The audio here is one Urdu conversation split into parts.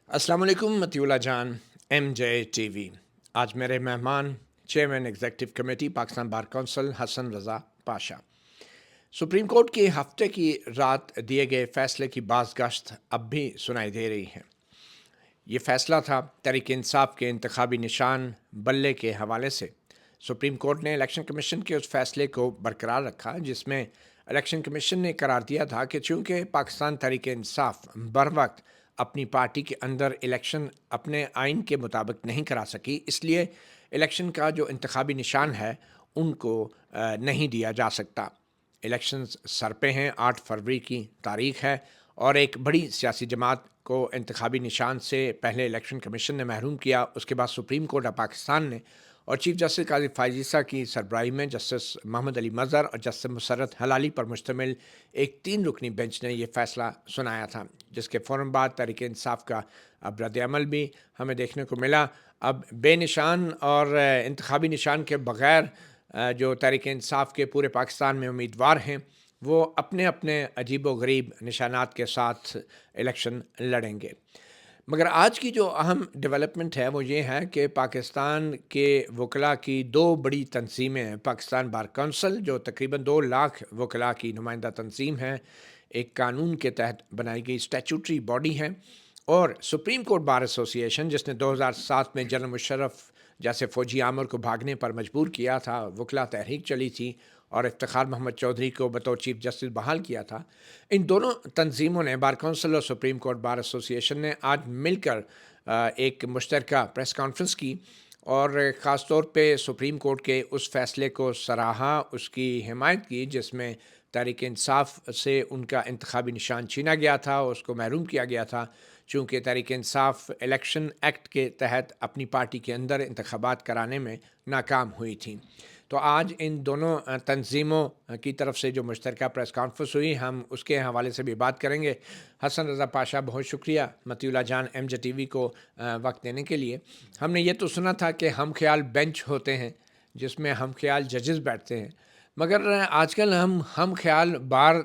السلام علیکم مطیولہ جان ایم جے ٹی وی. آج میرے مہمان chairman executive committee Pakistan bar council Hasan Raza Pasha. Supreme court کی ہفتے کی رات دیے گئے فیصلے کی بازگشت اب بھی سنائی دے رہی ہے. یہ فیصلہ تھا تحریک انصاف کے انتخابی نشان بلے کے حوالے سے. سپریم کورٹ نے الیکشن کمیشن کے اس فیصلے کو برقرار رکھا جس میں الیکشن کمیشن نے قرار دیا تھا کہ چونکہ پاکستان تحریک انصاف بر وقت اپنی پارٹی کے اندر الیکشن اپنے آئین کے مطابق نہیں کرا سکی، اس لیے الیکشن کا جو انتخابی نشان ہے ان کو نہیں دیا جا سکتا. الیکشنز سر پہ ہیں، 8 فروری کی تاریخ ہے، اور ایک بڑی سیاسی جماعت کو انتخابی نشان سے پہلے الیکشن کمیشن نے محروم کیا. اس کے بعد سپریم کورٹ آف پاکستان نے اور چیف جسٹس قاضی فائز عیسیٰ کی سربراہی میں جسٹس محمد علی مظہر اور جسٹس مسرت حلالی پر مشتمل ایک 3 رکنی بینچ نے یہ فیصلہ سنایا تھا، جس کے فوراً بعد تحریک انصاف کا اب رد عمل بھی ہمیں دیکھنے کو ملا. اب بے نشان اور انتخابی نشان کے بغیر جو تحریک انصاف کے پورے پاکستان میں امیدوار ہیں وہ اپنے اپنے عجیب و غریب نشانات کے ساتھ الیکشن لڑیں گے. مگر آج کی جو اہم ڈیولپمنٹ ہے وہ یہ ہے کہ پاکستان کے وکلاء کی 2 بڑی تنظیمیں ہیں. پاکستان بار کونسل جو تقریباً 2 لاکھ وکلاء کی نمائندہ تنظیم ہے، ایک قانون کے تحت بنائی گئی اسٹیچوٹری باڈی ہے، اور سپریم کورٹ بار ایسوسی ایشن جس نے 2007 میں جنرل مشرف جیسے فوجی آمر کو بھاگنے پر مجبور کیا تھا، وکلاء تحریک چلی تھی اور افتخار محمد چودھری کو بطور چیف جسٹس بحال کیا تھا. ان دونوں تنظیموں نے، بار کونسل اور سپریم کورٹ بار ایسوسی ایشن نے، آج مل کر ایک مشترکہ پریس کانفرنس کی اور خاص طور پہ سپریم کورٹ کے اس فیصلے کو سراہا، اس کی حمایت کی جس میں تحریک انصاف سے ان کا انتخابی نشان چھینا گیا تھا، اس کو محروم کیا گیا تھا چونکہ تحریک انصاف الیکشن ایکٹ کے تحت اپنی پارٹی کے اندر انتخابات کرانے میں ناکام ہوئی تھیں. تو آج ان دونوں تنظیموں کی طرف سے جو مشترکہ پریس کانفرنس ہوئی، ہم اس کے حوالے سے بھی بات کریں گے. حسن رضا پاشا، بہت شکریہ مطیولہ جان ایم جے ٹی وی کو وقت دینے کے لیے. ہم نے یہ تو سنا تھا کہ ہم خیال بینچ ہوتے ہیں جس میں ہم خیال ججز بیٹھتے ہیں، مگر آج کل ہم خیال بار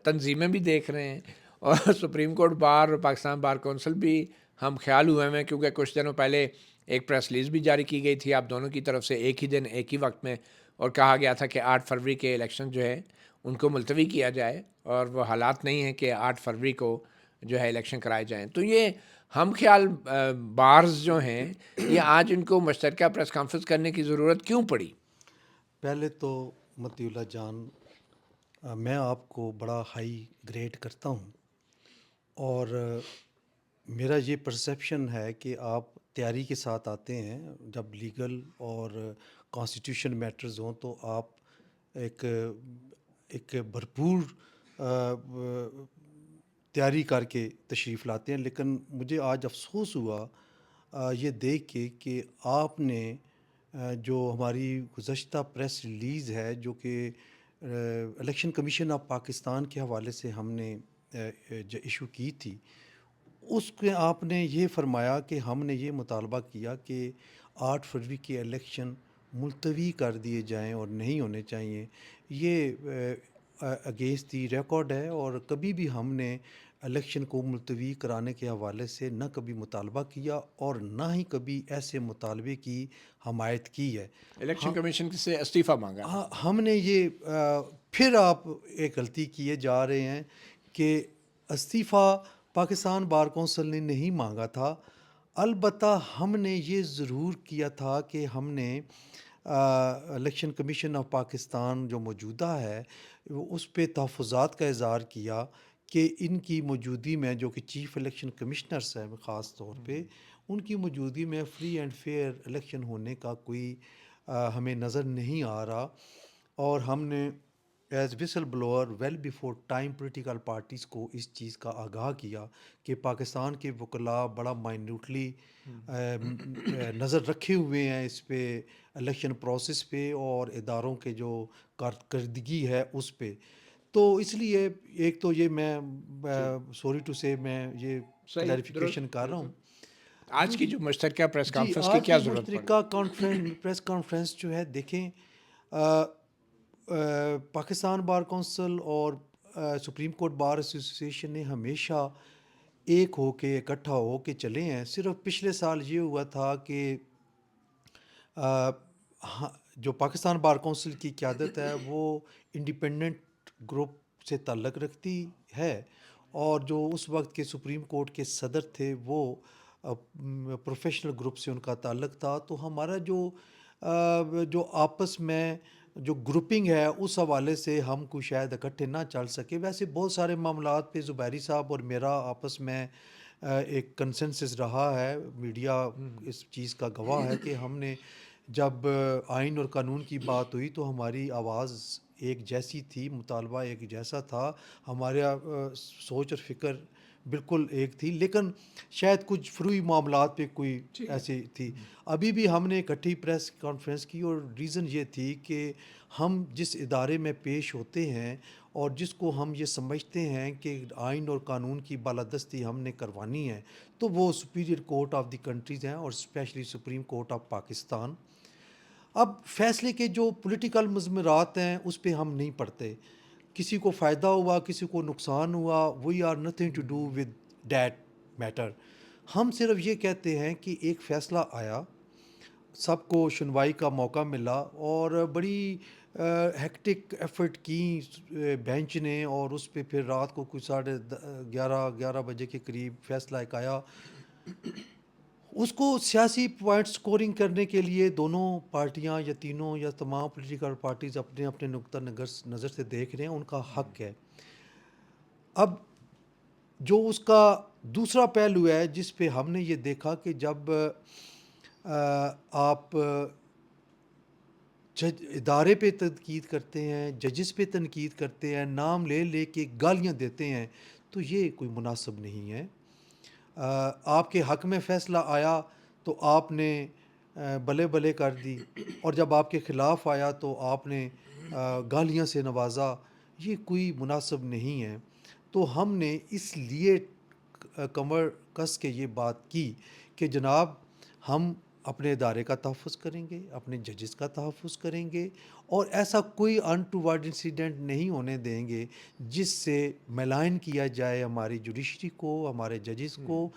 تنظیمیں بھی دیکھ رہے ہیں، اور سپریم کورٹ بار اور پاکستان بار کونسل بھی ہم خیال ہوئے ہیں، کیونکہ کچھ دنوں پہلے ایک پریس ریلیز بھی جاری کی گئی تھی آپ دونوں کی طرف سے ایک ہی دن ایک ہی وقت میں، اور کہا گیا تھا کہ 8 فروری کے الیکشن جو ہے ان کو ملتوی کیا جائے، اور وہ حالات نہیں ہیں کہ 8 فروری کو جو ہے الیکشن کرائے جائیں. تو یہ ہم خیال بارز جو ہیں، یہ آج ان کو مشترکہ پریس کانفرنس کرنے کی ضرورت کیوں پڑی؟ پہلے تو مطیولہ جان، میں آپ کو بڑا ہائی گریڈ کرتا ہوں، اور میرا یہ پرسیپشن ہے کہ آپ تیاری کے ساتھ آتے ہیں. جب لیگل اور کانسٹیٹیوشن میٹرز ہوں تو آپ ایک بھرپور تیاری کر کے تشریف لاتے ہیں. لیکن مجھے آج افسوس ہوا یہ دیکھ کے کہ آپ نے جو ہماری گزشتہ پریس ریلیز ہے جو کہ الیکشن کمیشن آف پاکستان کے حوالے سے ہم نے جو ایشو کی تھی، اس کے آپ نے یہ فرمایا کہ ہم نے یہ مطالبہ کیا کہ 8 فروری کے الیکشن ملتوی کر دیے جائیں اور نہیں ہونے چاہیے. یہ اگینسٹ دی ریکارڈ ہے، اور کبھی بھی ہم نے الیکشن کو ملتوی کرانے کے حوالے سے نہ کبھی مطالبہ کیا اور نہ ہی کبھی ایسے مطالبے کی حمایت کی ہے. الیکشن کمیشن سے استعفیٰ مانگا تھا. ہاں، ہم نے یہ پھر آپ ایک غلطی کیے جا رہے ہیں کہ استعفیٰ پاکستان بار کونسل نے نہیں مانگا تھا. البتہ ہم نے یہ ضرور کیا تھا کہ ہم نے الیکشن کمیشن آف پاکستان جو موجودہ ہے اس پہ تحفظات کا اظہار کیا کہ ان کی موجودگی میں، جو کہ چیف الیکشن کمشنرز ہیں خاص طور پہ، ان کی موجودگی میں فری اینڈ فیئر الیکشن ہونے کا کوئی ہمیں نظر نہیں آ رہا. اور ہم نے as whistle blower well before time political parties کو اس چیز کا آگاہ کیا کہ پاکستان کے وکلاء بڑا مائنیوٹلی نظر رکھے ہوئے ہیں اس پہ، الیکشن پروسیس پہ اور اداروں کے جو کارکردگی ہے اس پہ. تو اس لیے ایک تو یہ میں سوری ٹو سے میں یہ صحیح، کلیریفیکیشن درست کر رہا بالکل. ہوں. آج کی جو مشترکہ پریس جی، کانفرنس کی آج کیا کی ضرورت پڑی؟ مشترکہ پریس کانفرنس جو ہے، دیکھیں پاکستان بار کونسل اور سپریم کورٹ بار ایسوسی ایشن نے ہمیشہ ایک ہو کے اکٹھا ہو کے چلے ہیں. صرف پچھلے سال یہ ہوا تھا کہ جو پاکستان بار کونسل کی قیادت ہے وہ انڈیپینڈنٹ گروپ سے تعلق رکھتی ہے، اور جو اس وقت کے سپریم کورٹ کے صدر تھے وہ پروفیشنل گروپ سے ان کا تعلق تھا. تو ہمارا جو آپس میں جو گروپنگ ہے اس حوالے سے ہم کو شاید اکٹھے نہ چل سکے. ویسے بہت سارے معاملات پہ زبیری صاحب اور میرا آپس میں ایک کنسنسس رہا ہے. میڈیا اس چیز کا گواہ ہے کہ ہم نے جب آئین اور قانون کی بات ہوئی تو ہماری آواز ایک جیسی تھی، مطالبہ ایک جیسا تھا، ہمارا سوچ اور فکر بالکل ایک تھی. لیکن شاید کچھ فروئی معاملات پہ کوئی ایسی تھی. ابھی بھی ہم نے اکٹھی پریس کانفرنس کی، اور ریزن یہ تھی کہ ہم جس ادارے میں پیش ہوتے ہیں اور جس کو ہم یہ سمجھتے ہیں کہ آئین اور قانون کی بالادستی ہم نے کروانی ہے، تو وہ superior court of the countries ہیں، اور especially supreme court of Pakistan. اب فیصلے کے جو پولیٹیکل مضمرات ہیں اس پہ ہم نہیں پڑھتے. کسی کو فائدہ ہوا، کسی کو نقصان ہوا، we are nothing to do with that matter. ہم صرف یہ کہتے ہیں کہ ایک فیصلہ آیا، سب کو سنوائی کا موقع ملا، اور بڑی ہیکٹک ایفرٹ کی بینچ نے، اور اس پہ پھر رات کو کچھ 11:30 بجے کے قریب فیصلہ ایک آیا. اس کو سیاسی پوائنٹ سکورنگ کرنے کے لیے دونوں پارٹیاں یا تینوں یا تمام پولیٹیکل پارٹیز اپنے اپنے نقطہ نظر سے دیکھ رہے ہیں، ان کا حق ہے. اب جو اس کا دوسرا پہلو ہے جس پہ ہم نے یہ دیکھا کہ جب آپ ادارے پہ تنقید کرتے ہیں، ججز پہ تنقید کرتے ہیں، نام لے لے کے گالیاں دیتے ہیں، تو یہ کوئی مناسب نہیں ہے. آپ کے حق میں فیصلہ آیا تو آپ نے بلے بلے کر دی، اور جب آپ کے خلاف آیا تو آپ نے گالیاں سے نوازا. یہ کوئی مناسب نہیں ہے. تو ہم نے اس لیے کمر کس کے یہ بات کی کہ جناب ہم اپنے ادارے کا تحفظ کریں گے، اپنے ججز کا تحفظ کریں گے، اور ایسا کوئی انٹوورڈ انسیڈنٹ نہیں ہونے دیں گے جس سے ملائن کیا جائے ہماری جوڈیشری کو، ہمارے ججز کو.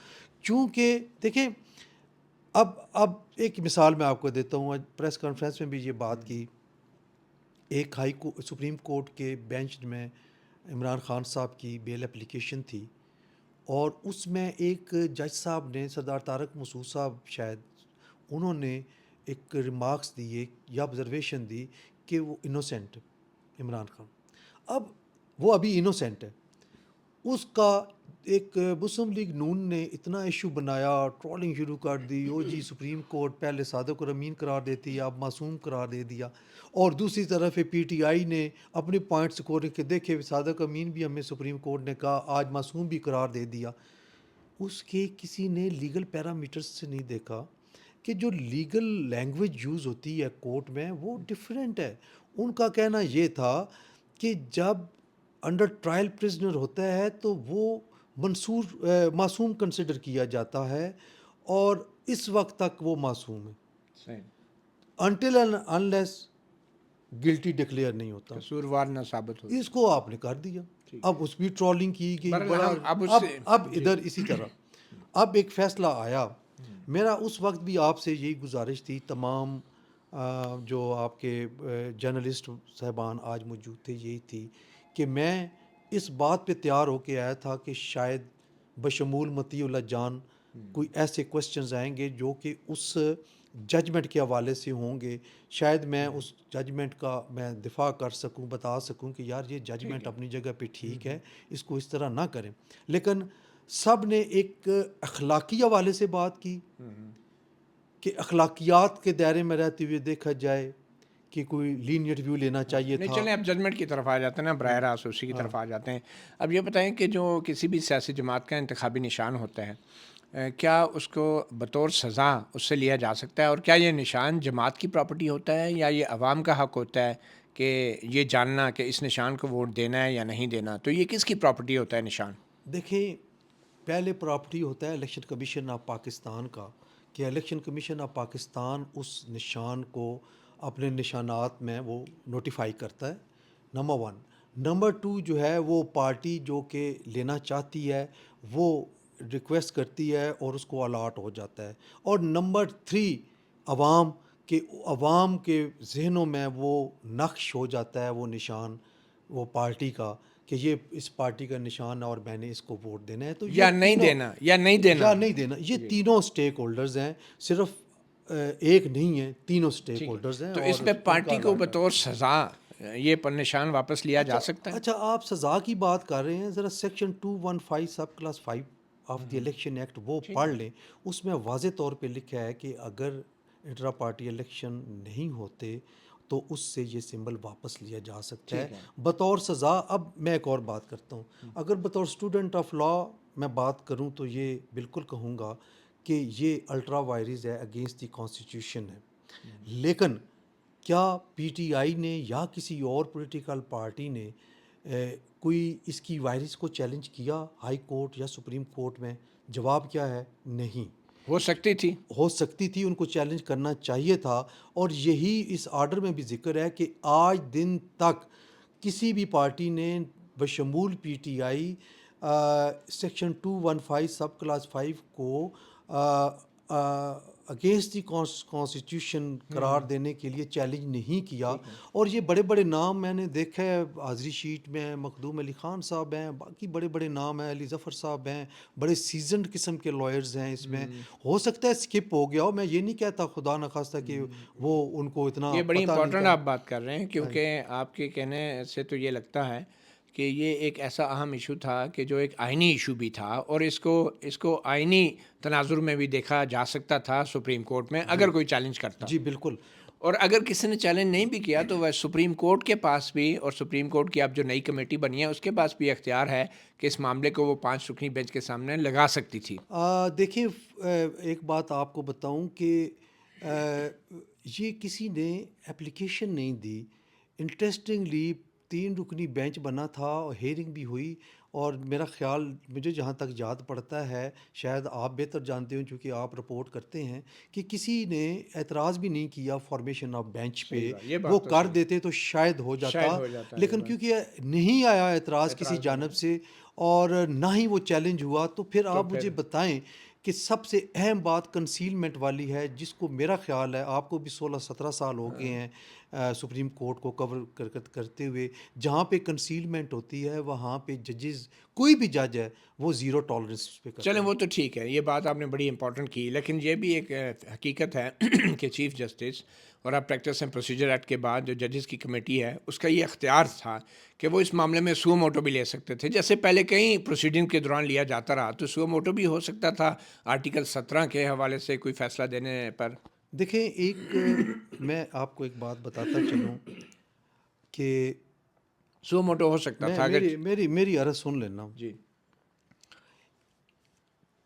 چونکہ دیکھیں اب ایک مثال میں آپ کو دیتا ہوں. پریس کانفرنس میں بھی یہ بات کی. ایک سپریم کورٹ کے بینچ میں عمران خان صاحب کی بیل اپلیکیشن تھی، اور اس میں ایک جج صاحب نے، سردار طارق مسعود صاحب شاید، انہوں نے ایک ریمارکس دیے یا آبزرویشن دی کہ وہ انوسینٹ عمران خان. اب وہ ابھی انوسینٹ ہے. اس کا ایک مسلم لیگ نون نے اتنا ایشو بنایا، ٹرولنگ شروع کر دی. او جی سپریم کورٹ پہلے صادق اور امین قرار دیتی ہے، اب معصوم قرار دے دیا. اور دوسری طرف پی ٹی آئی نے اپنے پوائنٹ سکور کے دیکھے صادق امین بھی ہمیں سپریم کورٹ نے کہا آج معصوم بھی قرار دے دیا. اس کے کسی نے لیگل پیرامیٹرز سے نہیں دیکھا کہ جو لیگل لینگویج یوز ہوتی ہے کورٹ میں وہ ڈیفرنٹ ہے. ان کا کہنا یہ تھا کہ جب انڈر ٹرائل پرزنر ہوتا ہے تو وہ معصوم کنسیڈر کیا جاتا ہے، اور اس وقت تک وہ معصوم ہے until and unless guilty declare نہیں ہوتا. قصوروار نہ ثابت ہو. اس کو آپ نے کر دیا. اب اس بھی ٹرولنگ کی گئی بڑا. اب ادھر اسی طرح اب ایک فیصلہ آیا. میرا اس وقت بھی آپ سے یہی گزارش تھی، تمام جو آپ کے جرنلسٹ صاحبان آج موجود تھے، یہی تھی کہ میں اس بات پہ تیار ہو کے آیا تھا کہ شاید بشمول مطیع اللہ جان کوئی ایسے کوسچنز آئیں گے جو کہ اس ججمنٹ کے حوالے سے ہوں گے. شاید میں اس ججمنٹ کا میں دفاع کر سکوں، بتا سکوں کہ یار یہ ججمنٹ اپنی جگہ پہ ٹھیک ہے، اس کو اس طرح نہ کریں. لیکن سب نے ایک اخلاقی حوالے سے بات کی کہ اخلاقیات کے دائرے میں رہتے ہوئے دیکھا جائے کہ کوئی لینیٹ ویو لینا چاہیے تھا. چلیں اب ججمنٹ کی طرف آ جاتے ہیں نا، براہ راست اسی کی طرف آ جاتے ہیں. اب یہ بتائیں کہ جو کسی بھی سیاسی جماعت کا انتخابی نشان ہوتا ہے، کیا اس کو بطور سزا اس سے لیا جا سکتا ہے؟ اور کیا یہ نشان جماعت کی پراپرٹی ہوتا ہے یا یہ عوام کا حق ہوتا ہے کہ یہ جاننا کہ اس نشان کو ووٹ دینا ہے یا نہیں دینا؟ تو یہ کس کی پراپرٹی ہوتا ہے نشان؟ دیکھیں، پہلے پراپرٹی ہوتا ہے الیکشن کمیشن آف پاکستان کا، کہ الیکشن کمیشن آف پاکستان اس نشان کو اپنے نشانات میں وہ نوٹیفائی کرتا ہے، نمبر 1. نمبر 2 جو ہے وہ پارٹی جو کہ لینا چاہتی ہے وہ ریکویسٹ کرتی ہے اور اس کو الاٹ ہو جاتا ہے. اور نمبر 3 عوام کے ذہنوں میں وہ نقش ہو جاتا ہے، وہ نشان وہ پارٹی کا، کہ یہ اس پارٹی کا نشان ہے اور میں نے اس کو ووٹ دینا ہے. تو یہ یا نہیں دینا، یا نہیں دینا. یہ تینوں سٹیک ہولڈرز ہیں، صرف ایک نہیں ہے، تینوں سٹیک ٹھیک ہے. ہولڈرز ہیں. تو اور اس میں ان کا پارٹی کو allot ہے. بطور سزا یہ پر نشان واپس لیا جا سکتا ہے؟ اچھا آپ سزا کی بات کر رہے ہیں، ذرا section 215 sub class 5 of the election act وہ پڑھ لیں. اس میں واضح طور پہ لکھا ہے کہ اگر انٹرا پارٹی الیکشن نہیں ہوتے تو اس سے یہ سمبل واپس لیا جا سکتا ہے بطور سزا. اب میں ایک اور بات کرتا ہوں، اگر بطور اسٹوڈنٹ آف لا میں بات کروں تو یہ بالکل کہوں گا کہ یہ الٹرا وائرس ہے، اگینسٹ دی کانسٹیٹیوشن ہے. لیکن کیا پی ٹی آئی نے یا کسی اور پولیٹیکل پارٹی نے کوئی اس کی وائرس کو چیلنج کیا ہائی کورٹ یا سپریم کورٹ میں؟ جواب کیا ہے؟ نہیں. ہو سکتی تھی. ہو سکتی تھی، ان کو چیلنج کرنا چاہیے تھا. اور یہی اس آرڈر میں بھی ذکر ہے کہ آج دن تک کسی بھی پارٹی نے بشمول P T I section 215 sub class 5 کو اگینسٹ دی کانسٹیٹیوشن قرار دینے کے لیے چیلنج نہیں کیا. اور یہ بڑے بڑے نام میں نے دیکھا ہے حاضری شیٹ میں، مخدوم علی خان صاحب ہیں، باقی بڑے بڑے نام ہیں، علی ظفر صاحب ہیں، بڑے سیزنڈ قسم کے لائرز ہیں اس میں. ہو سکتا ہے اسکپ ہو گیا ہو، میں یہ نہیں کہتا خدا نخواستہ کہ وہ ان کو اتنا یہ بڑی پتہ نہیں امپورٹنٹ تھا. آپ بات کر رہے ہیں، کیونکہ آپ کے کہنے سے تو یہ لگتا ہے کہ یہ ایک ایسا اہم ایشو تھا کہ جو ایک آئینی ایشو بھی تھا، اور اس کو آئینی تناظر میں بھی دیکھا جا سکتا تھا سپریم کورٹ میں اگر کوئی چیلنج کرتا. جی بالکل. اور اگر کسی نے چیلنج نہیں بھی کیا تو وہ سپریم کورٹ کے پاس بھی، اور سپریم کورٹ کی اب جو نئی کمیٹی بنی ہے اس کے پاس بھی اختیار ہے کہ اس معاملے کو وہ 5 رکنی بینچ کے سامنے لگا سکتی تھی. دیکھیں ایک بات آپ کو بتاؤں کہ یہ کسی نے اپلیکیشن نہیں دی. انٹرسٹنگلی 3 رکنی بینچ بنا تھا اور ہیئرنگ بھی ہوئی. اور میرا خیال مجھے جہاں تک یاد پڑتا ہے، شاید آپ بہتر جانتے ہوں چونکہ آپ رپورٹ کرتے ہیں، کہ کسی نے اعتراض بھی نہیں کیا فارمیشن آف بینچ پہ. وہ کر دیتے تو شاید ہو جاتا، لیکن کیونکہ نہیں آیا اعتراض کسی جانب سے اور نہ ہی وہ چیلنج ہوا، تو پھر آپ مجھے بتائیں کہ سب سے اہم بات کنسیلمنٹ والی ہے، جس کو میرا خیال ہے آپ کو بھی 16-17 سال ہو گئے ہیں سپریم کورٹ کو کور کرتے ہوئے. جہاں پہ کنسیلمنٹ ہوتی ہے وہاں پہ ججز، کوئی بھی جج ہے وہ زیرو ٹالرنس پہ کرتے چلیں ہیں. وہ تو ٹھیک ہے، یہ بات آپ نے بڑی امپورٹنٹ کی، لیکن یہ بھی ایک حقیقت ہے کہ چیف جسٹس اور اب پریکٹس اینڈ پروسیجر ایکٹ کے بعد جو ججز کی کمیٹی ہے اس کا یہ اختیار تھا کہ وہ اس معاملے میں سو موٹو بھی لے سکتے تھے، جیسے پہلے کئی پروسیڈنگ کے دوران لیا جاتا رہا. تو سو موٹو بھی ہو سکتا تھا آرٹیکل 17 کے حوالے سے کوئی فیصلہ دینے پر. دیکھیں ایک میں آپ کو ایک بات بتاتا چلوں کہ سو موٹو ہو سکتا تھا اگر میری عرض سن لینا. جی.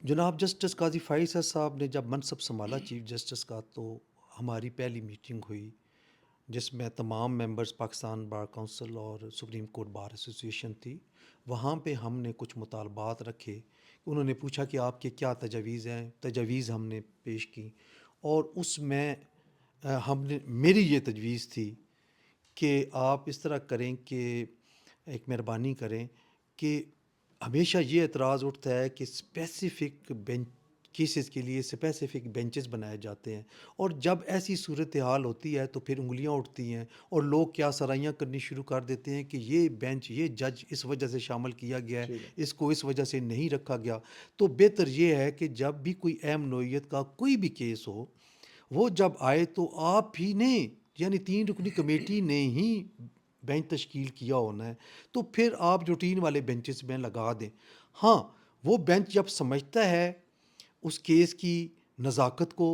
جناب جسٹس قاضی فائز صاحب نے جب منصب سنبھالا چیف جسٹس کا، تو ہماری پہلی میٹنگ ہوئی جس میں تمام ممبرز پاکستان بار کونسل اور سپریم کورٹ بار ایسوسیشن تھی. وہاں پہ ہم نے کچھ مطالبات رکھے. انہوں نے پوچھا کہ آپ کے کیا تجاویز ہیں. تجاویز ہم نے پیش کی اور اس میں میری یہ تجویز تھی کہ آپ اس طرح کریں کہ ایک مہربانی کریں کہ ہمیشہ یہ اعتراض اٹھتا ہے کہ اسپیسیفک کیسز کے لیے اسپیسیفک بینچز بنائے جاتے ہیں، اور جب ایسی صورتحال ہوتی ہے تو پھر انگلیاں اٹھتی ہیں اور لوگ کیا سرائیاں کرنی شروع کر دیتے ہیں کہ یہ بینچ، یہ جج اس وجہ سے شامل کیا گیا ہے، اس کو اس وجہ سے نہیں رکھا گیا. تو بہتر یہ ہے کہ جب بھی کوئی اہم نوعیت کا کوئی بھی کیس ہو، وہ جب آئے تو آپ ہی نے، یعنی 3 رکنی کمیٹی نے ہی بینچ تشکیل کیا ہونا ہے، تو پھر آپ روٹین والے بینچز میں لگا دیں. ہاں وہ بینچ جب سمجھتا ہے اس کیس کی نزاکت کو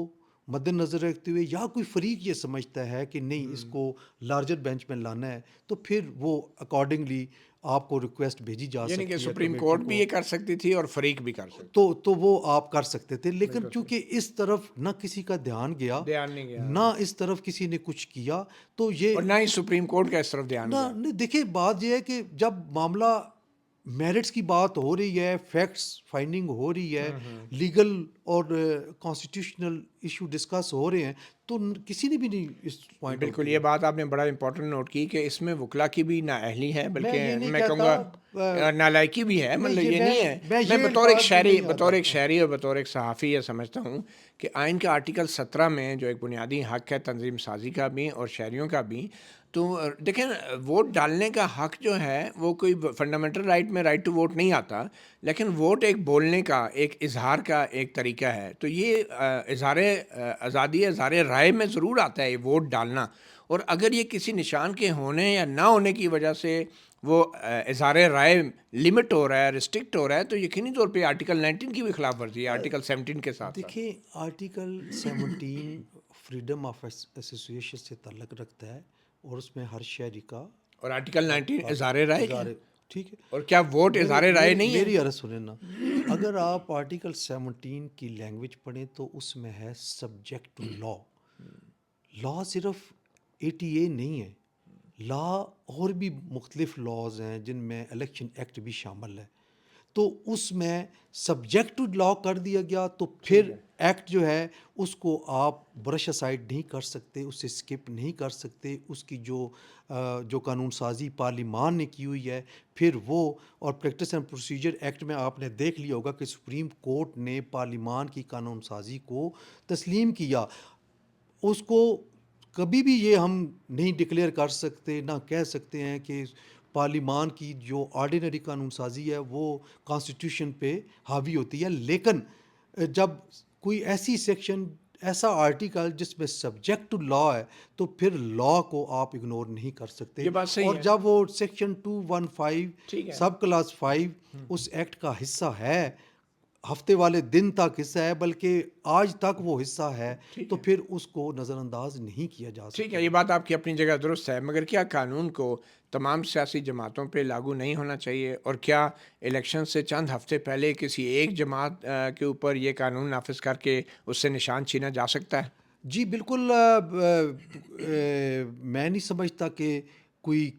مد نظر رکھتے ہوئے، یا کوئی فریق یہ سمجھتا ہے کہ نہیں اس کو لارجر بینچ میں لانا ہے، تو پھر وہ اکارڈنگلی آپ کو ریکویسٹ بھیجی جا یعنی سکتی کہ ہے سپریم کمیٹی کورٹ کو. بھی یہ کر سکتی تھی اور فریق بھی کر سکتی تو وہ آپ کر سکتے تھے، لیکن چونکہ اس طرف نہ کسی کا دھیان گیا، دھیان نہیں گیا، نہ اس طرف کسی نے کچھ کیا، تو یہ اور نہ ہی سپریم کورٹ کا اس طرف دھیان گیا. نہیں. دیکھیں بات یہ ہے کہ جب معاملہ میرٹس کی بات ہو رہی ہے، فیکٹس فائنڈنگ ہو رہی ہے، لیگل اور کانسٹیٹیوشنل ایشو ڈسکس ہو رہے ہیں، تو کسی نے بھی نہیں اس پوائنٹ آؤٹ بالکل، کیا۔ یہ بات آپ نے بڑا امپورٹنٹ نوٹ کی کہ اس میں وکلا کی بھی نااہلی ہے، میں یہ بلکہ نہیں میں کہوں کہتا، گا نالائکی بھی ہے، مطلب یہ نہیں ہے۔ میں میں یہ بطور ایک الفاظ بھی شہری نہیں بطور ایک آتا۔ شہری اور بطور ایک صحافی یہ سمجھتا ہوں کہ آئین کا آرٹیکل 17 میں جو ایک بنیادی حق ہے تنظیم سازی کا بھی اور شہریوں کا بھی، تو دیکھیں ووٹ ڈالنے کا حق جو ہے وہ کوئی فنڈامنٹل رائٹ میں رائٹ ٹو ووٹ نہیں آتا، لیکن ووٹ ایک بولنے کا، ایک اظہار کا ایک طریقہ ہے، تو یہ اظہار آزادی اظہار رائے میں ضرور آتا ہے یہ ووٹ ڈالنا، اور اگر یہ کسی نشان کے ہونے یا نہ ہونے کی وجہ سے وہ اظہار رائے لمٹ ہو رہا ہے، ریسٹرکٹ ہو رہا ہے، تو یقینی طور پہ آرٹیکل 19 کی بھی خلاف ورزی ہے، آرٹیکل 17 کے ساتھ ساتھ۔ دیکھیں آرٹیکل 17 فریڈم آف ایسوسیشن سے تعلق رکھتا ہے، اور اس میں ہر شہری کا اور آرٹیکل 19 اظہار رائے کا، ٹھیک ہے۔ اور کیا ووٹ اظہار رائے نہیں ہے؟ میری عرض سنیں نا، اگر آپ آرٹیکل 17 کی لینگویج پڑھیں تو اس میں ہے سبجیکٹ ٹو لا۔ لا صرف 80A نہیں ہے، لا اور بھی مختلف لاز ہیں جن میں الیکشن ایکٹ بھی شامل ہے، تو اس میں سبجیکٹ ٹو لا کر دیا گیا، تو پھر ایکٹ جو ہے اس کو آپ برش اسائڈ نہیں کر سکتے، اس سے سکپ نہیں کر سکتے، اس کی جو قانون سازی پارلیمان نے کی ہوئی ہے پھر وہ، اور پریکٹس اینڈ پروسیجر ایکٹ میں آپ نے دیکھ لیا ہوگا کہ سپریم کورٹ نے پارلیمان کی قانون سازی کو تسلیم کیا۔ اس کو کبھی بھی یہ ہم نہیں ڈکلیئر کر سکتے، نہ کہہ سکتے ہیں کہ پارلیمان کی جو آرڈینری قانون سازی ہے وہ کانسٹیٹیوشن پہ حاوی ہوتی ہے، لیکن جب کوئی ایسی سیکشن، ایسا آرٹیکل جس میں سبجیکٹ ٹو لا ہے، تو پھر لا کو آپ اگنور نہیں کر سکتے۔ یہ بات صحیح اور ہے، جب وہ سیکشن 215 ٹھیک ہے۔ سب کلاس 5 اس ایکٹ کا حصہ ہے، ہفتے والے دن تک حصہ ہے، بلکہ آج تک وہ حصہ ہے، تو پھر اس کو نظر انداز نہیں کیا جا ٹھیک سکتا۔ ہے، یہ بات آپ کی اپنی جگہ درست ہے، مگر کیا قانون کو تمام سیاسی جماعتوں پہ لاگو نہیں ہونا چاہیے؟ اور کیا الیکشن سے چند ہفتے پہلے کسی ایک جماعت کے اوپر یہ قانون نافذ کر کے اس سے نشان چھینا جا سکتا ہے؟ جی بالکل، میں نہیں سمجھتا کہ کوئی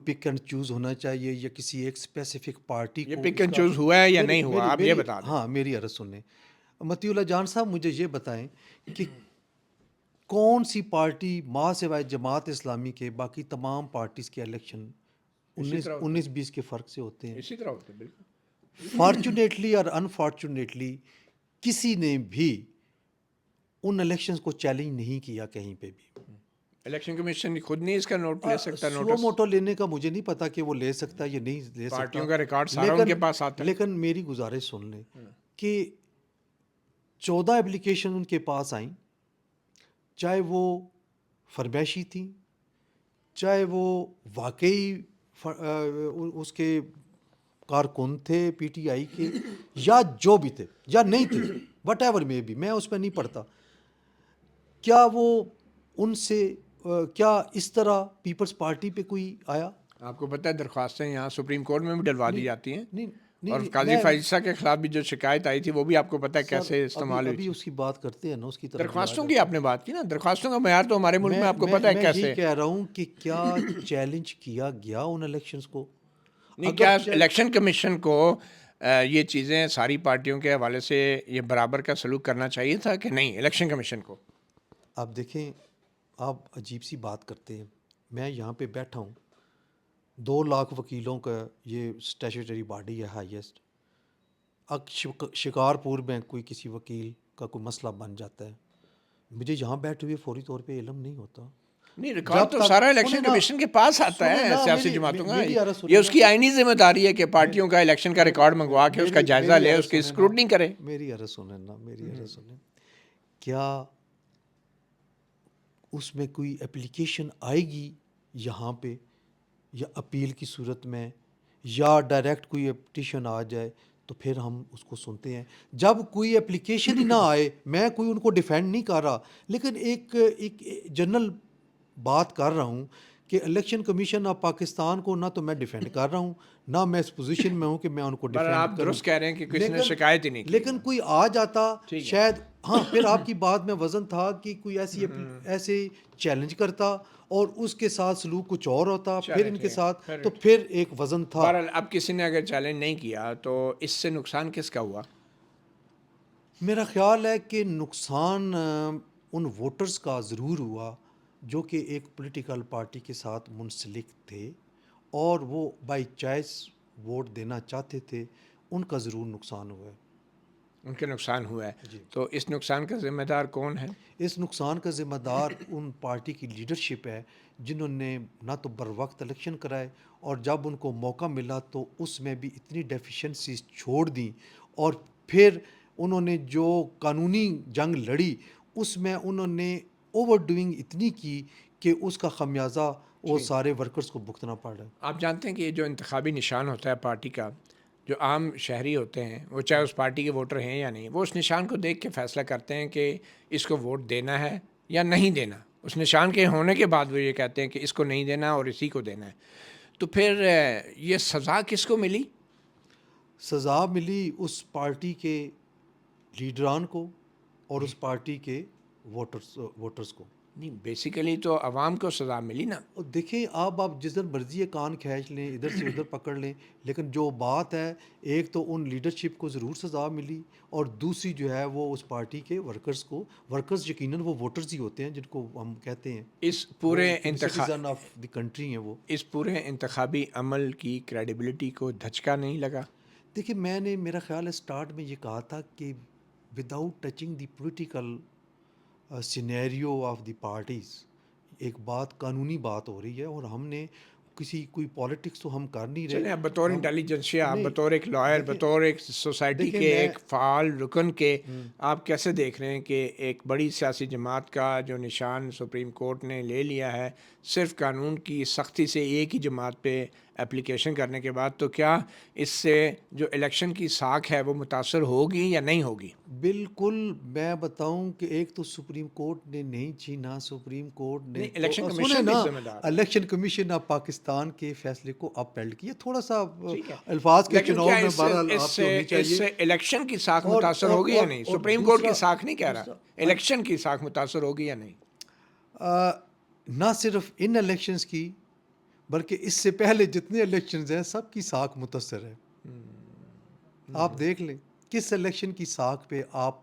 پک اینڈ چوز ہونا چاہیے یا کسی ایک اسپیسیفک پارٹی یہ کو پک اس اینڈ کا۔ چوز ہوا ہے یا نہیں ہوا، آپ یہ بتا دیں۔ ہاں میری عرض سنیں، متی اللہ جان صاحب، مجھے یہ بتائیں کہ کون سی پارٹی ماں سوائے جماعت اسلامی کے باقی تمام پارٹیز کے الیکشن 19-20 کے فرق سے ہوتے ہیں؟ اسی طرح ہوتا ہے، بالکل۔ فارچونیٹلی اور انفارچونیٹلی کسی نے بھی ان الیکشنز کو چیلنج نہیں کیا کہیں پہ بھی۔ الیکشن کمیشن خود نہیں اس کا نوٹ لے سکتا، سو نوٹس؟ موٹو لینے کا مجھے نہیں پتا کہ وہ لے سکتا یا نہیں لے سکتا، پارٹیوں کا ریکارڈ سارا ان کے پاس آتا ہے۔ لیکن میری گزارش سن لیں کہ 14 اپلیکیشن ان کے پاس آئیں، چاہے وہ فرمائشی تھیں، چاہے وہ واقعی اس کے کارکن تھے پی ٹی آئی کے، یا جو بھی تھے یا نہیں تھے، وٹ ایور میں بھی، میں اس پہ نہیں پڑھتا، کیا وہ ان سے کیا اس طرح پیپلز پارٹی پہ کوئی آیا؟ آپ کو پتہ ہے درخواستیں یہاں سپریم کورٹ میں بھی ڈلوا دی جاتی ہیں، نہیں، اور قاضی فائزہ کے خلاف بھی جو شکایت آئی تھی وہ بھی آپ کو پتہ ہے کیسے استعمال ہوئی ابھی تھی۔ اس کی بات کرتے ہیں نا، اس کی طرف درخواستوں کی آپ نے بات کی نا، درخواستوں کا معیار تو ہمارے ملک میں آپ کو پتہ ہے میں کیسے یہی کہہ رہا ہوں کہ کیا چیلنج کیا گیا ان الیکشنز کو؟ نہیں، کیا الیکشن کمیشن کو یہ چیزیں ساری پارٹیوں کے حوالے سے یہ برابر کا سلوک کرنا چاہیے تھا کہ نہیں الیکشن کمیشن کو؟ آپ دیکھیں، آپ عجیب سی بات کرتے ہیں، میں یہاں پہ بیٹھا ہوں، 2 لاکھ وکیلوں کا یہ اسٹیچوٹری باڈی ہے ہائیسٹ، اب شکارپور میں کوئی کسی وکیل کا کوئی مسئلہ بن جاتا ہے، مجھے یہاں بیٹھے ہوئے فوری طور پہ علم نہیں ہوتا۔ نہیں، ریکارڈ تو سارا الیکشن کمیشن کے پاس آتا ہے سیاسی جماعتوں کا، یہ اس کی آئینی ذمہ داری ہے کہ پارٹیوں کا الیکشن کا ریکارڈ منگوا کے اس کا جائزہ لے، اس کی اسکروٹنی کرے۔ میری عرض سنیں، کیا اس میں کوئی اپلیکیشن آئے گی یہاں پہ، یا اپیل کی صورت میں، یا ڈائریکٹ کوئی پٹیشن آ جائے تو پھر ہم اس کو سنتے ہیں؟ جب کوئی اپلیکیشن ہی نہ آئے، میں کوئی ان کو ڈیفینڈ نہیں کر رہا، لیکن ایک جنرل بات کر رہا ہوں کہ الیکشن کمیشن آف پاکستان کو نہ تو میں ڈیفینڈ کر رہا ہوں، نہ میں اس پوزیشن میں ہوں کہ میں ان کو پر آپ ڈیفینڈ کروں، درست کہہ رہے ہیں کہ کسی نے شکایت ہی نہیں کی. لیکن کوئی آ جاتا ٹھیک ہے. شاید، ہاں پھر آپ کی بات میں وزن تھا کہ کوئی ایسے چیلنج کرتا اور اس کے ساتھ سلوک کچھ اور ہوتا، پھر ان کے ساتھ تو پھر ایک وزن تھا. بہرحال اب کسی نے اگر چیلنج نہیں کیا تو اس سے نقصان کس کا ہوا؟ میرا خیال ہے کہ نقصان ان ووٹرز کا ضرور ہوا جو کہ ایک پولیٹیکل پارٹی کے ساتھ منسلک تھے اور وہ بائی چوائس ووٹ دینا چاہتے تھے، ان کا ضرور نقصان ہوا ہے. ان کے نقصان ہوا ہے. جی، تو اس نقصان کا ذمہ دار کون ہے؟ اس نقصان کا ذمہ دار ان پارٹی کی لیڈرشپ ہے جنہوں نے نہ تو بر وقت الیکشن کرائے، اور جب ان کو موقع ملا تو اس میں بھی اتنی ڈیفیشنسیز چھوڑ دیں، اور پھر انہوں نے جو قانونی جنگ لڑی اس میں انہوں نے اوور ڈوئنگ اتنی کی کہ اس کا خمیازہ وہ سارے ورکرز کو بھگتنا پڑ رہا ہے. آپ جانتے ہیں کہ یہ جو انتخابی نشان ہوتا ہے پارٹی کا، جو عام شہری ہوتے ہیں وہ چاہے اس پارٹی کے ووٹر ہیں یا نہیں، وہ اس نشان کو دیکھ کے فیصلہ کرتے ہیں کہ اس کو ووٹ دینا ہے یا نہیں دینا. اس نشان کے ہونے کے بعد وہ یہ کہتے ہیں کہ اس کو نہیں دینا اور اسی کو دینا ہے. تو پھر یہ سزا کس کو ملی؟ سزا ملی اس پارٹی کے لیڈران کو اور اس پارٹی کے ووٹرز کو. نہیں، بیسیکلی تو عوام کو سزا ملی نا. اور دیکھیں آپ جس دن مرضی کان کھینچ لیں، ادھر سے ادھر پکڑ لیں، لیکن جو بات ہے ایک تو ان لیڈرشپ کو ضرور سزا ملی، اور دوسری جو ہے وہ اس پارٹی کے ورکرز کو. ورکرز یقیناً وہ ووٹرز ہی ہوتے ہیں جن کو ہم کہتے ہیں اس پورے سٹیزن آف دی کنٹری ہیں وہ. اس پورے انتخابی عمل کی کریڈیبلٹی کو دھچکا نہیں لگا؟ دیکھیں میں نے، میرا خیال ہے سٹارٹ میں یہ کہا تھا کہ without touching the political scenario of the parties, ایک بات قانونی بات ہو رہی ہے، اور ہم نے کوئی پالیٹکس تو ہم کر نہیں رہے. چلیں، آپ بطور انٹیلیجنسیا، آپ بطور ایک لائر، دیکھیں، بطور ایک سوسائٹی کے ایک فعال رکن کے، آپ کیسے دیکھ رہے ہیں کہ ایک بڑی سیاسی جماعت کا جو نشان سپریم کورٹ نے لے لیا ہے صرف قانون کی سختی سے ایک ہی جماعت پہ اپلیکیشن کرنے کے بعد، تو کیا اس سے جو الیکشن کی ساکھ ہے وہ متاثر ہوگی یا نہیں ہوگی؟ بالکل. میں بتاؤں کہ ایک تو سپریم کورٹ نے نہیں چھینا، سپریم کورٹ نے الیکشن سنیں کمیشن بھی نا، ذمہ دار. الیکشن کمیشن آف پاکستان کے فیصلے کو اپہیلڈ کیا. تھوڑا سا ٹھیک ہے، الفاظ کے لیکن چناؤ کیا میں بہرحال آپ سے ہونی اس چاہیے. سے الیکشن کی ساکھ اور متاثر ہوگی یا نہیں؟ اور سپریم کورٹ کی ساکھ نہیں کہہ رہا، الیکشن کی ساکھ متاثر ہوگی یا نہیں؟ نہ صرف ان الیکشنز کی بلکہ اس سے پہلے جتنے الیکشنز ہیں سب کی ساکھ متاثر ہے. آپ دیکھ لیں کس الیکشن کی ساکھ پہ آپ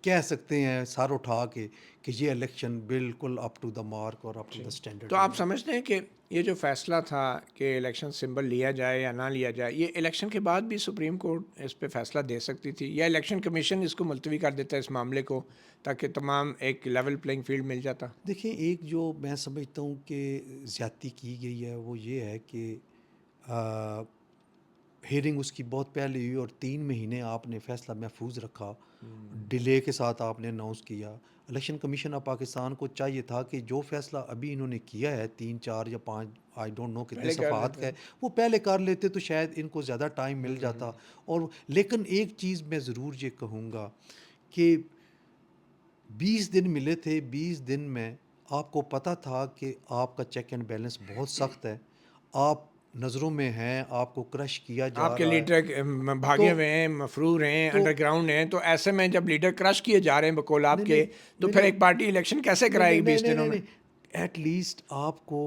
کہہ سکتے ہیں سر اٹھا کے کہ یہ الیکشن بالکل اپ ٹو دا مارک اور اپ ٹو دا اسٹینڈرڈ. تو آپ سمجھتے ہیں کہ یہ جو فیصلہ تھا کہ الیکشن سمبل لیا جائے یا نہ لیا جائے، یہ الیکشن کے بعد بھی سپریم کورٹ اس پہ فیصلہ دے سکتی تھی، یا الیکشن کمیشن اس کو ملتوی کر دیتا ہے اس معاملے کو تاکہ تمام ایک لیول پلینگ فیلڈ مل جاتا؟ دیکھیں ایک جو میں سمجھتا ہوں کہ زیادتی کی گئی ہے وہ یہ ہے کہ ہیئرنگ اس کی بہت پہلے ہوئی اور 3 مہینے آپ نے فیصلہ محفوظ رکھا، ڈیلے کے ساتھ آپ نے اناؤنس کیا. الیکشن کمیشن آف پاکستان کو چاہیے تھا کہ جو فیصلہ ابھی انہوں نے کیا ہے 3 4 یا 5 آئی ڈونٹ نو کتنے صفحات کا ہے، وہ پہلے کر لیتے تو شاید ان کو زیادہ ٹائم مل جاتا. اور لیکن ایک چیز میں ضرور یہ کہوں گا کہ 20 دن ملے تھے، 20 دن میں آپ کو پتہ تھا کہ آپ کا چیک اینڈ بیلنس بہت سخت ہے، آپ نظروں میں ہیں، آپ کو کرش کیا جا آپ کے رہا ہے. لیڈر بھاگے ہوئے ہیں، مفرور ہیں، انڈر گراؤنڈ ہیں، تو ایسے میں جب لیڈر کرش کیے جا رہے ہیں بقول آپ کے، تو پھر ایک پارٹی الیکشن کیسے کرائے گی 20 دنوں میں؟ ایٹ لیسٹ آپ کو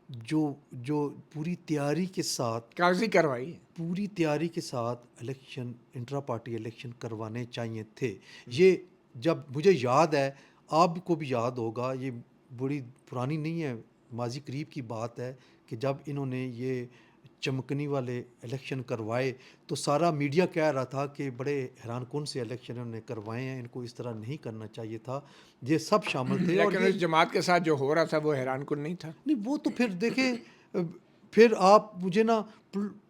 جو پوری تیاری کے ساتھ، کاغذی کارروائی. پوری تیاری کے ساتھ الیکشن، انٹرا پارٹی الیکشن کروانے چاہیے تھے. یہ جب مجھے یاد ہے، آپ کو بھی یاد ہوگا، یہ بڑی پرانی نہیں ہے، ماضی قریب کی بات ہے کہ جب انہوں نے یہ چمکنی والے الیکشن کروائے تو سارا میڈیا کہہ رہا تھا کہ بڑے حیران کن سے الیکشن انہوں نے کروائے ہیں، ان کو اس طرح نہیں کرنا چاہیے تھا. یہ سب شامل تھے. اور لیکن اس جماعت کے ساتھ جو ہو رہا تھا وہ حیران کن نہیں تھا. نہیں، وہ تو پھر دیکھیں، پھر آپ مجھے نا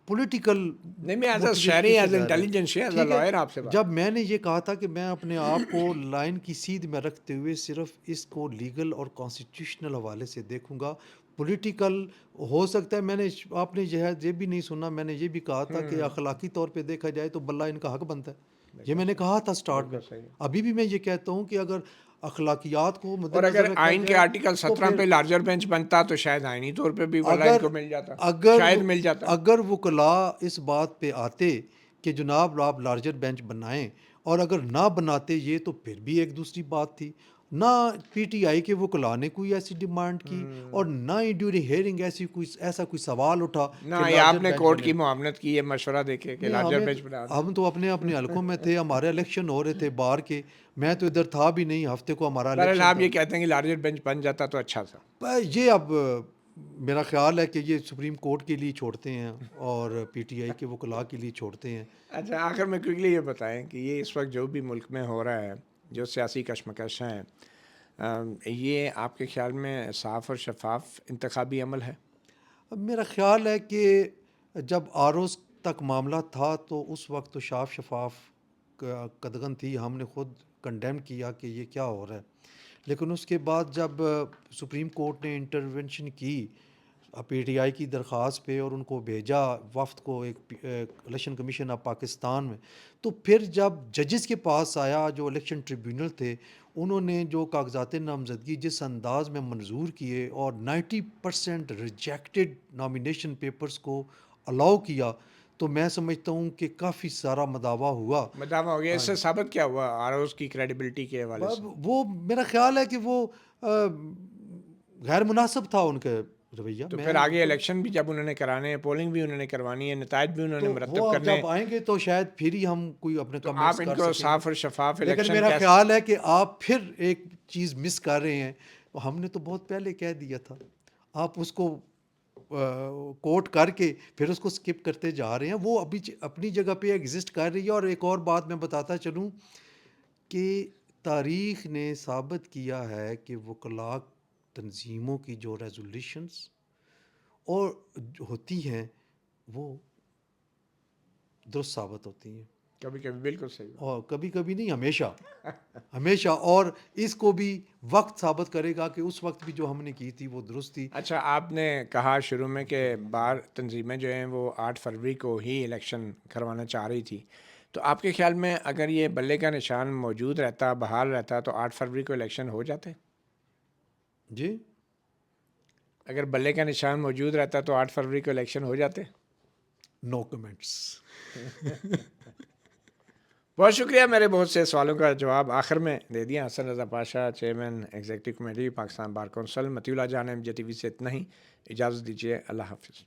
پولیٹیکل نہیں، میں ایز اے شہری، as a intelligence, as a lawyer آپ سے بات. جب میں نے یہ کہا تھا کہ میں اپنے آپ کو لائن کی سیدھ میں رکھتے ہوئے صرف اس کو لیگل اور کانسٹیٹیوشنل حوالے سے دیکھوں گا. پولیٹیکل ہو سکتا ہے، میں نے، آپ نے یہ بھی نہیں سنا، میں نے یہ بھی کہا تھا کہ اخلاقی طور پہ دیکھا جائے تو بلّہ ان کا حق بنتا ہے. یہ میں نے کہا تھا سٹارٹ میں. ابھی بھی میں یہ کہتا ہوں کہ اگر اخلاقیات کو مد اور نظر اگر رکھا آئین کے جائے آرٹیکل تو 17 پھر پہ لارجر بینچ بنتا تو شاید آئینی طور پہ بھی واللہ ان کو مل جاتا، اگر شاید مل جاتا. اگر وکلاء اس بات پہ آتے کہ جناب آپ لارجر بینچ بنائیں، اور اگر نہ بناتے یہ تو پھر بھی ایک دوسری بات تھی. نہ پی ٹی آئی کے وکلاء نے کوئی ایسی ڈیمانڈ کی، اور نہ ہی ڈیورنگ ہیئرنگ ایسا کوئی سوال اٹھا نہ کہ یہ آپ لارجر نے بینچ کورٹ بنے. کی معاونت کی ہے، مشورہ دے کے کہ نہیں، لارجر بینچ بنا دیں. ہم تو اپنے حلقوں میں تھے، ہمارے الیکشن ہو رہے تھے بار کے، میں تو ادھر تھا بھی نہیں، ہفتے کو ہمارا بہرحال الیکشن آپ تھا. یہ کہتے ہیں کہ لارجر بینچ بن جاتا تو اچھا تھا. یہ اب میرا خیال ہے کہ یہ سپریم کورٹ کے لیے چھوڑتے ہیں اور پی ٹی آئی کے وکلاء کے لیے چھوڑتے ہیں. اچھا آخر میں کوئکلی یہ بتائیں کہ یہ اس وقت جو بھی ملک میں ہو رہا ہے، جو سیاسی کشمکش ہیں، یہ آپ کے خیال میں صاف اور شفاف انتخابی عمل ہے؟ میرا خیال ہے کہ جب آروز تک معاملہ تھا تو اس وقت تو صاف شفاف قدغن تھی، ہم نے خود کنڈیم کیا کہ یہ کیا ہو رہا ہے. لیکن اس کے بعد جب سپریم کورٹ نے انٹرونشن کی پی ٹی آئی کی درخواست پہ اور ان کو بھیجا وفد کو ایک الیکشن کمیشن آف پاکستان میں، تو پھر جب ججز کے پاس آیا جو الیکشن ٹریبیونل تھے، انہوں نے جو کاغذات نامزدگی جس انداز میں منظور کیے اور 90% ریجیکٹڈ نامینیشن پیپرز کو الاؤ کیا، تو میں سمجھتا ہوں کہ کافی سارا مداوع ہوا. مداوع ہو گیا. اس سے ثابت کیا ہوا آروز کی کریڈیبلٹی کے حوالے سے؟ وہ میرا خیال ہے کہ وہ غیر مناسب تھا ان کا رویہ. تو پھر آگے الیکشن بھی جب انہوں نے کرانے ہیں، پولنگ بھی انہوں نے کروانی ہے، نتائج بھی انہوں نے تو مرتب وہ اب کرنے ہیں، جب آئیں گے تو شاید پھر ہی ہم کوئی اپنے تو کمنٹس آپ ان کر کو سکیں. صاف اور شفاف لیکن الیکشن میرا کیسے؟ خیال ہے کہ آپ پھر ایک چیز مس کر رہے ہیں. ہم نے تو بہت پہلے کہہ دیا تھا، آپ اس کو کوٹ کر کے پھر اس کو سکپ کرتے جا رہے ہیں. وہ ابھی اپنی جگہ پہ ایگزسٹ کر رہی ہے. اور ایک اور بات میں بتاتا چلوں کہ تاریخ نے ثابت کیا ہے کہ وکلاء تنظیموں کی جو ریزولیشنز اور ہوتی ہیں وہ درست ثابت ہوتی ہیں. کبھی کبھی بالکل صحیح. اور کبھی کبھی نہیں، ہمیشہ. اور اس کو بھی وقت ثابت کرے گا کہ اس وقت بھی جو ہم نے کی تھی وہ درست تھی. اچھا آپ نے کہا شروع میں کہ بار تنظیمیں جو ہیں وہ 8 فروری کو ہی الیکشن کروانا چاہ رہی تھی، تو آپ کے خیال میں اگر یہ بلے کا نشان موجود رہتا، بحال رہتا، تو 8 فروری کو الیکشن ہو جاتے؟ جی، اگر بلے کا نشان موجود رہتا تو 8 فروری کو الیکشن ہو جاتے؟ نو کمنٹس. بہت شکریہ، میرے بہت سے سوالوں کا جواب آخر میں دے دیا. Hasan Raza Pasha, chairman executive committee Pakistan bar council. Matiullah Jan, MJ TV سے اتنا ہی. اجازت دیجیے، اللہ حافظ.